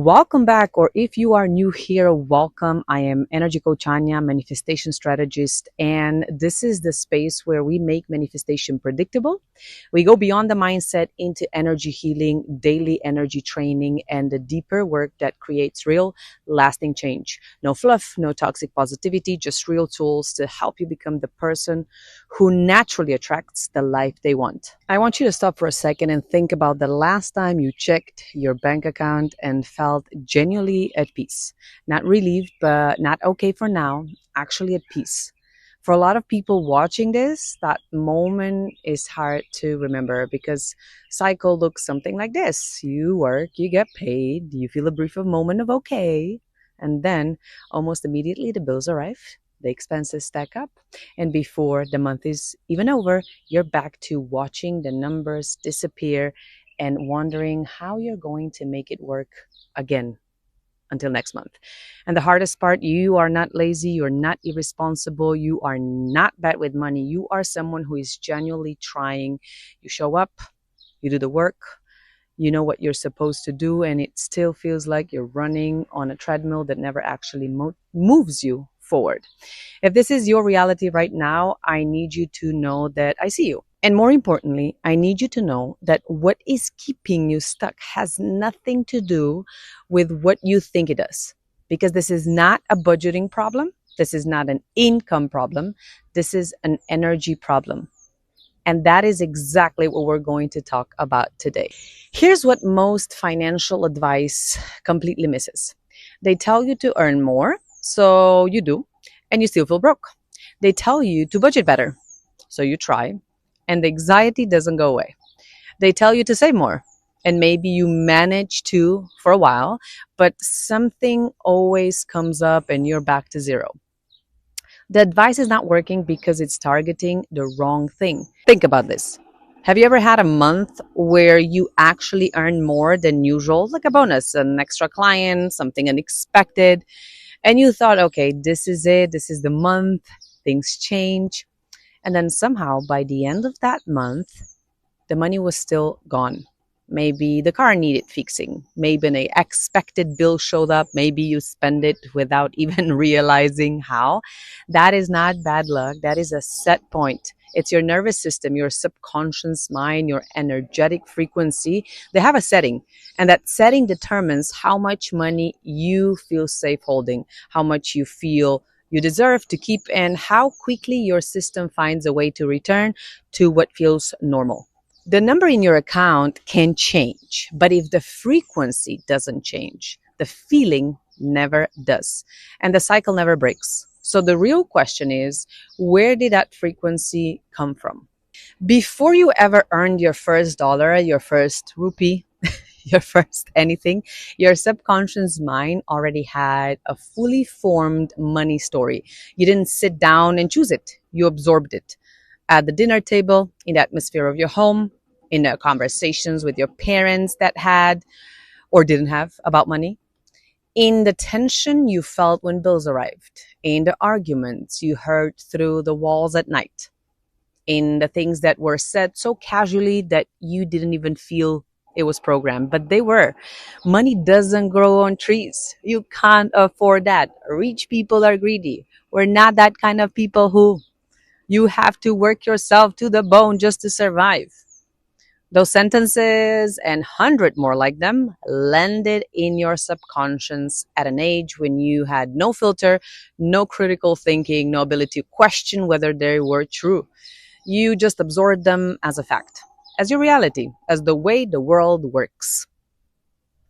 Welcome back, or if you are new here, welcome. I am Energy Coach Anya, manifestation strategist, and this is the space where we make manifestation predictable. We go beyond the mindset into energy healing, daily energy training, and the deeper work that creates real, lasting change. No fluff, no toxic positivity, just real tools to help you become the person who naturally attracts the life they want. I want you to stop for a second and think about the last time you checked your bank account and felt genuinely at peace. Not relieved, but not okay for now, actually at peace. For a lot of people watching this, that moment is hard to remember because cycle looks something like this. You work, you get paid, you feel a brief moment of okay, and then almost immediately the bills arrive, the expenses stack up, and before the month is even over, you're back to watching the numbers disappear and wondering how you're going to make it work again until next month. And the hardest part, you are not lazy, you're not irresponsible, you are not bad with money. You are someone who is genuinely trying. You show up, you do the work, you know what you're supposed to do, and it still feels like you're running on a treadmill that never actually moves you forward. If this is your reality right now, I need you to know that I see you. And more importantly, I need you to know that what is keeping you stuck has nothing to do with what you think it does. Because this is not a budgeting problem. This is not an income problem. This is an energy problem. And that is exactly what we're going to talk about today. Here's what most financial advice completely misses. They tell you to earn more, so you do, and you still feel broke. They tell you to budget better, so you try, and the anxiety doesn't go away. They tell you to save more, and maybe you manage to for a while, but something always comes up and you're back to zero. The advice is not working because it's targeting the wrong thing. Think about this. Have you ever had a month where you actually earn more than usual, like a bonus, an extra client, something unexpected, and you thought, okay, this is it, this is the month, things change, and then somehow by the end of that month, the money was still gone. Maybe the car needed fixing. Maybe an unexpected bill showed up. Maybe you spend it without even realizing how. That is not bad luck. That is a set point. It's your nervous system, your subconscious mind, your energetic frequency. They have a setting, and that setting determines how much money you feel safe holding, how much you feel you deserve to keep, and how quickly your system finds a way to return to what feels normal. The number in your account can change, but if the frequency doesn't change, the feeling never does, and the cycle never breaks. So the real question is, where did that frequency come from? Before you ever earned your first dollar, your first rupee, your first anything, your subconscious mind already had a fully formed money story. You didn't sit down and choose it. You absorbed it. At the dinner table, in the atmosphere of your home, in the conversations with your parents that had or didn't have about money, in the tension you felt when bills arrived, in the arguments you heard through the walls at night, in the things that were said so casually that you didn't even feel it was programmed, but they were. Money doesn't grow on trees. You can't afford that. Rich people are greedy. We're not that kind of people who you have to work yourself to the bone just to survive. Those sentences and 100 more like them landed in your subconscious at an age when you had no filter, no critical thinking, no ability to question whether they were true. You just absorbed them as a fact, as your reality, as the way the world works.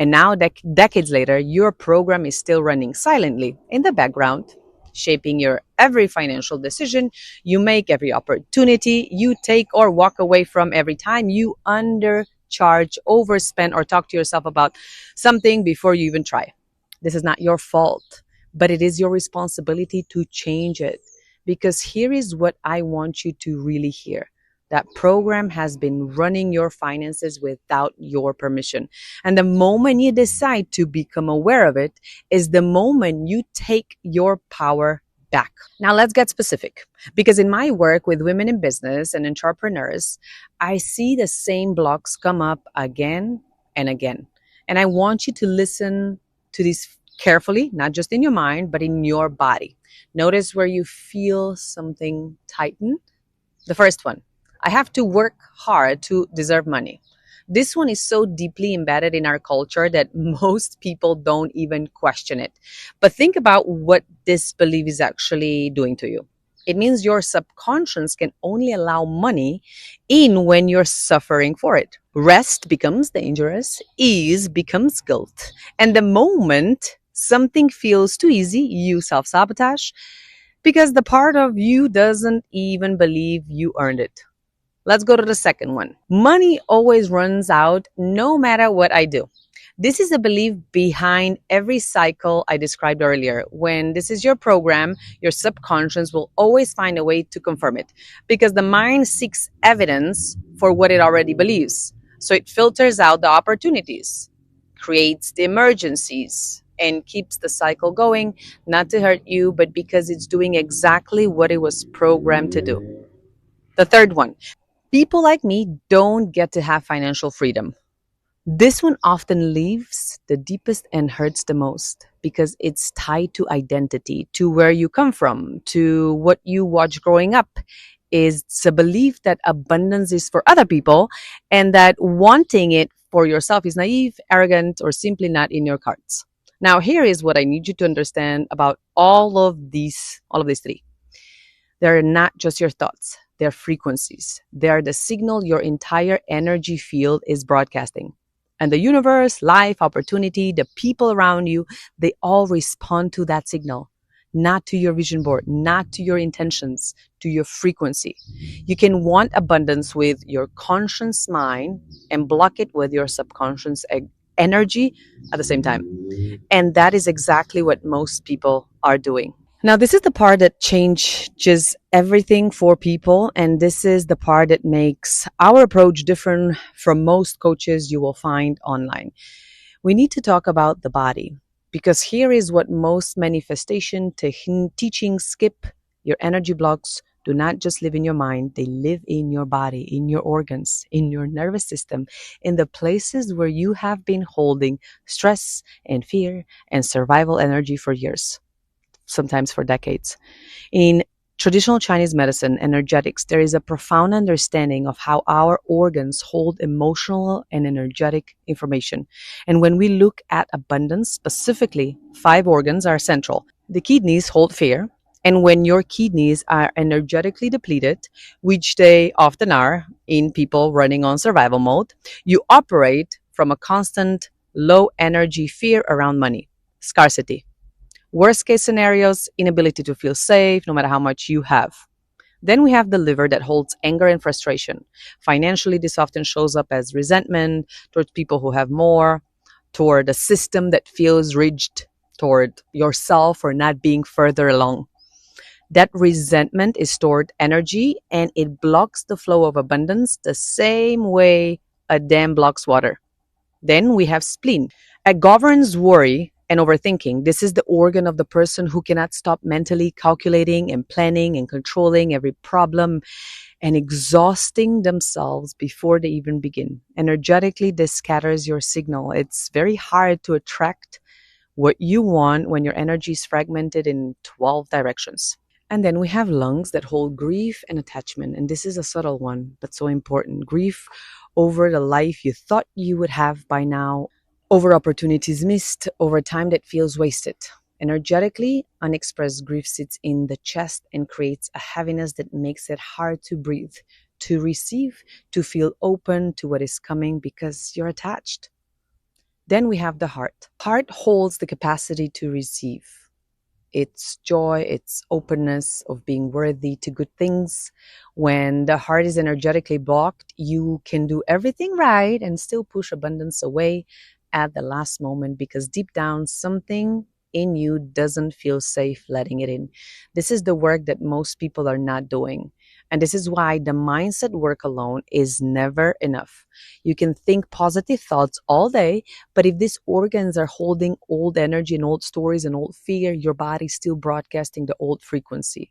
And now, decades later, your program is still running silently in the background, shaping your every financial decision you make, every opportunity you take or walk away from, every time you undercharge, overspend, or talk to yourself about something before you even try. This is not your fault, but it is your responsibility to change it. Because here is what I want you to really hear. That program has been running your finances without your permission. And the moment you decide to become aware of it is the moment you take your power back. Now let's get specific, because in my work with women in business and entrepreneurs, I see the same blocks come up again and again. And I want you to listen to this carefully, not just in your mind, but in your body. Notice where you feel something tighten. The first one, I have to work hard to deserve money. This one is so deeply embedded in our culture that most people don't even question it. But think about what this belief is actually doing to you. It means your subconscious can only allow money in when you're suffering for it. Rest becomes dangerous, ease becomes guilt. And the moment something feels too easy, you self sabotage because the part of you doesn't even believe you earned it. Let's go to the second one. Money always runs out no matter what I do. This is a belief behind every cycle I described earlier. When this is your program, your subconscious will always find a way to confirm it because the mind seeks evidence for what it already believes. So it filters out the opportunities, creates the emergencies, and keeps the cycle going, not to hurt you, but because it's doing exactly what it was programmed to do. The third one, people like me don't get to have financial freedom. This one often leaves the deepest and hurts the most because it's tied to identity, to where you come from, to what you watch growing up. Is a belief that abundance is for other people and that wanting it for yourself is naive, arrogant, or simply not in your cards. Now, here is what I need you to understand about all of these three. They're not just your thoughts, they're frequencies. They are the signal your entire energy field is broadcasting. And the universe, life, opportunity, the people around you, they all respond to that signal, not to your vision board, not to your intentions, to your frequency. You can want abundance with your conscious mind and block it with your subconscious energy at the same time. And that is exactly what most people are doing. Now, this is the part that changes everything for people, and this is the part that makes our approach different from most coaches you will find online. We need to talk about the body because here is what most manifestation teachings skip. Your energy blocks do not just live in your mind, they live in your body, in your organs, in your nervous system, in the places where you have been holding stress and fear and survival energy for years, sometimes for decades. In traditional Chinese medicine, energetics, there is a profound understanding of how our organs hold emotional and energetic information. And when we look at abundance, specifically, 5 organs are central. The kidneys hold fear. And when your kidneys are energetically depleted, which they often are in people running on survival mode, you operate from a constant low energy fear around money, scarcity. Worst case scenarios, inability to feel safe no matter how much you have. Then we have the liver that holds anger and frustration. Financially, this often shows up as resentment towards people who have more, toward a system that feels rigid, toward yourself for not being further along. That resentment is stored energy and it blocks the flow of abundance the same way a dam blocks water. Then we have spleen. It governs worry and overthinking. This is the organ of the person who cannot stop mentally calculating and planning and controlling every problem and exhausting themselves before they even begin. Energetically, this scatters your signal. It's very hard to attract what you want when your energy is fragmented in 12 directions. And then we have lungs that hold grief and attachment. And this is a subtle one, but so important. Grief over the life you thought you would have by now, over opportunities missed, over time that feels wasted. Energetically, unexpressed grief sits in the chest and creates a heaviness that makes it hard to breathe, to receive, to feel open to what is coming because you're attached. Then we have the heart. Heart holds the capacity to receive. Its joy, its openness of being worthy to good things. When the heart is energetically blocked, you can do everything right and still push abundance away at the last moment because deep down, something in you doesn't feel safe letting it in. This is the work that most people are not doing. And this is why the mindset work alone is never enough. You can think positive thoughts all day, but if these organs are holding old energy and old stories and old fear, your body's still broadcasting the old frequency.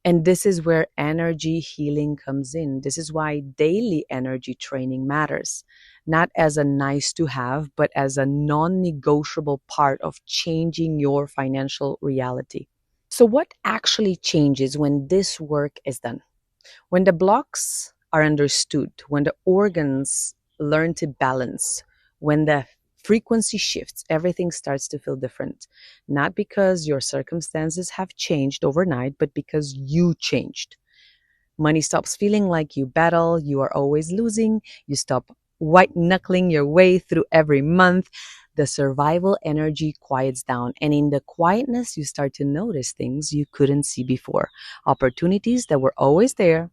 And this is where energy healing comes in. This is why daily energy training matters. not as a nice to have, but as a non negotiable part of changing your financial reality. So, what actually changes when this work is done? When the blocks are understood, when the organs learn to balance, when the frequency shifts, everything starts to feel different. Not because your circumstances have changed overnight, but because you changed. Money stops feeling like you battle, you are always losing, you stop white knuckling your way through every month. The survival energy quiets down, and in the quietness, you start to notice things you couldn't see before. Opportunities that were always there,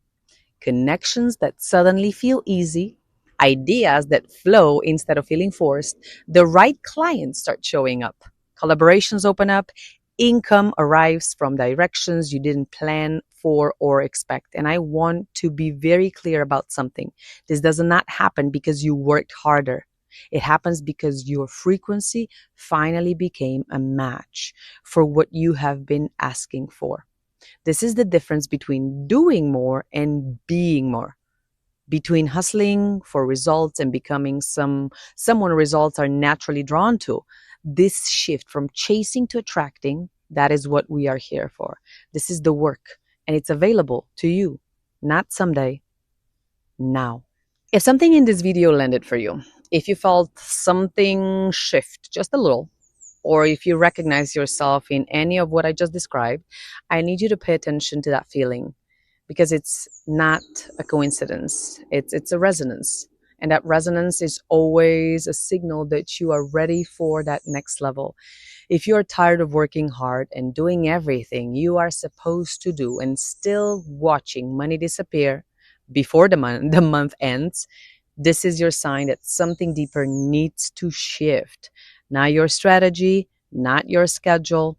connections that suddenly feel easy, ideas that flow instead of feeling forced, the right clients start showing up, collaborations open up, income arrives from directions you didn't plan for or expect. And I want to be very clear about something. This does not happen because you worked harder. It happens because your frequency finally became a match for what you have been asking for. This is the difference between doing more and being more, between hustling for results and becoming someone results are naturally drawn to. This shift from chasing to attracting, that is what we are here for. This is the work, and it's available to you, not someday, now. If something in this video landed for you, if you felt something shift just a little, or if you recognize yourself in any of what I just described, I need you to pay attention to that feeling, because it's not a coincidence. It's a resonance. And that resonance is always a signal that you are ready for that next level. If you're tired of working hard and doing everything you are supposed to do and still watching money disappear before the month ends, this is your sign that something deeper needs to shift. Not your strategy, not your schedule,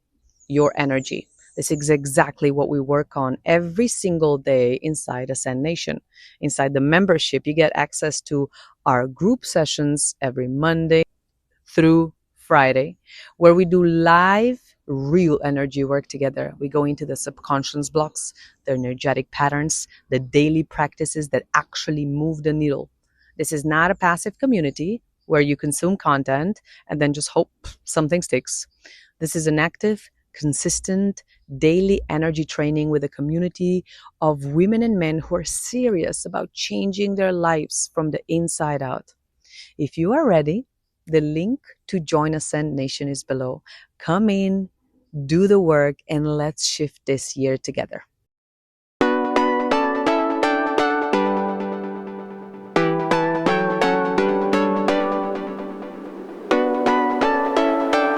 your energy. This is exactly what we work on every single day inside Ascend Nation. Inside the membership, you get access to our group sessions every Monday through Friday, where we do live, real energy work together. We go into the subconscious blocks, the energetic patterns, the daily practices that actually move the needle. This is not a passive community where you consume content and then just hope something sticks. This is an active, consistent, daily energy training with a community of women and men who are serious about changing their lives from the inside out. If you are ready, the link to join Ascend Nation is below. Come in, do the work, and let's shift this year together.